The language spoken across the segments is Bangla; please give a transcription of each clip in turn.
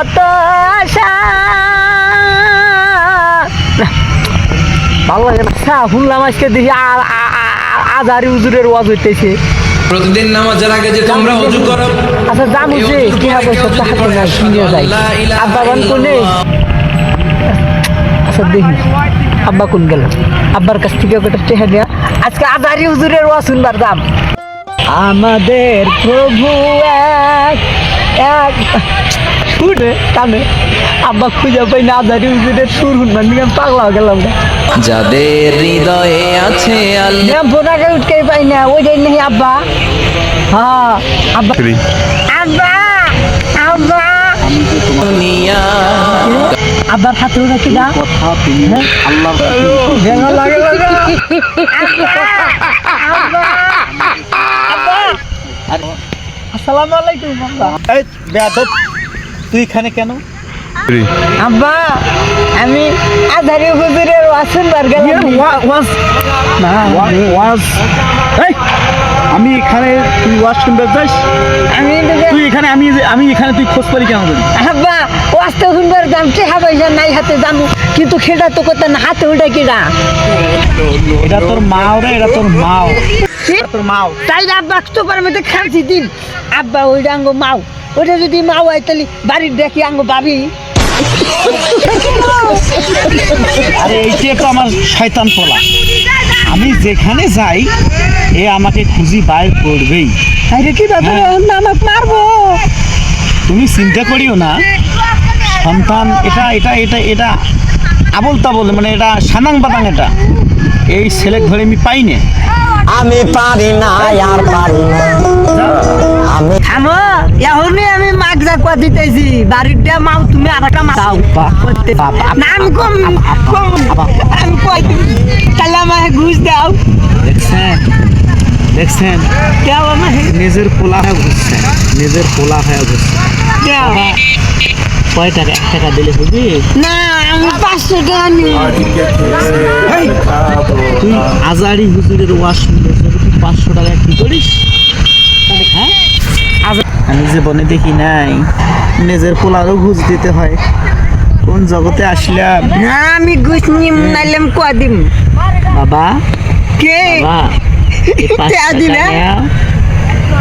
কত আশা ভালো লাগে না শুনলাম আজকে দেখি আজারি হুজুরের ওয়াজ হইতেছে প্রতিদিন নামাজের আগে যে তোমরা ওযু করো। আচ্ছা জামু যে কি হবে সব টাকা না শুনিয়ে যাই আব্বা বান কোনে আচ্ছা দেখি আব্বা কোন গেল আব্বার কাছ থেকে একটা টেহা দেয়া আজকে আজারি হুজুরের ওয়াজ শুনবার দাম আমাদের প্রভু এক এক শুনে কানে আব্বা খুঁজে পাই না আজারি হুজুরের সুর শুনবার নিয়ে পাগলা গেলাম না যাদের হৃদয়ে আছে আল্লাহ বোনাকে উঠতে পাই না ওইটাই নেই আব্বা হ্যাঁ আব্বা আব্বা আব্বা দুনিয়া আব্বার হাতে ওরা কি না কথা তুমি আল্লাহ ভেঙা লাগে আসসালামু আলাইকুম আব্বা এই বেয়াদব তুই এখানে কেন? আব্বা আমি আধারি হুজুরের ওয়াজ শুনবার গেলাম ওয়াজ না ওয়াজ এই আমি এখানে তুই ওয়াজ শুনতে যাস আমি তুই এখানে আমি এখানে তুই খোঁজ পালি কেন বলি? আব্বা ওয়াজটা শুনবার দাম টেহা পয়সা নাই হাতে যাবো কিন্তু খেটা তো করতে না হাতে উঠে কিনা এটা তোর মাও রে এটা তোর মাও তোর মাও তাই আব্বা তো পারে মধ্যে খাচ্ছি দিন আব্বা ওইটা আঙ্গ মাও ওইটা যদি মাও হয় তাহলে বাড়ির দেখি আঙ্গ ভাবি আরে এইটা তো আমার শয়তান পোলা আমি যেখানে যাই এ আমাকে খুঁজি বাইর করবেই আরে কি ব্যাপার আমাকে মারবো তুমি চিন্তা করিও না সন্তান এটা এটা এটা এটা আবল তাবল মানে এটা সানাং বাদাং এটা এই ছেলে ধরে আমি পাই না আমি পারি না আর পারি না আমি থামো এখনই আমি মাগ জাকুয়া দিতেছি বাড়িটা মাও তুমি আর একটা মা দাও না আমি কম আমি কই তাহলে আমাকে ঘুষ দাও দেখছেন দেখছেন দাও আমাকে নিজের পোলা হয়ে ঘুরছে নিজের পোলা হয়ে ঘুরছে দাও কয় টাকা 1 টাকা দিলে বুঝি না আমি 500 টাকা নিব তুই আজারি হুজুরের ওয়াজ শুনলে তুই 500 টাকা কি করিস হ্যাঁ আমি জীবনে দেখি নাই নিজের পোলারও ঘুষ দিতে হয় কোন জগতে আসলাম না আমি ঘুষ নিম নাইলাম কয়া দিম বাবা কে বাবা এই 5 টাকা দিলে? টাকা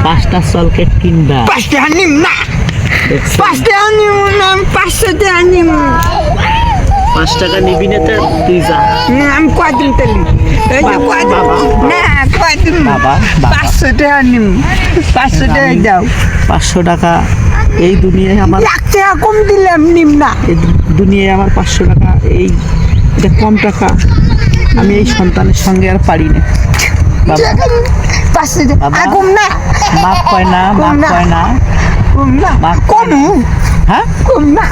5টা সলকেট কিনবা 5 টাকা নিম না দেখছেন? 5 টাকা নিম না আমি 500 টাকা নিম 5 টাকা নিবি না তো তুই যা না আমি কয়া দিম তাহলে এই যে কয়া দিম না কয়া দিম বাবা, বাবা। 500 টাকা নিম 500 টাকা দাও 500 টাকা এই দুনিয়ায় আমার 1 টাকা কম দিলাম নিম না এই দুনিয়ায় আমার 500 টাকা এই এটা কম টাকা আমি এই সন্তানের সঙ্গে আর পারি না বাবা 500 টাকা বাবা। কম না মাফ কয় না কম মাফ না। কয় না কম না মাফ কম হ্যাঁ কম না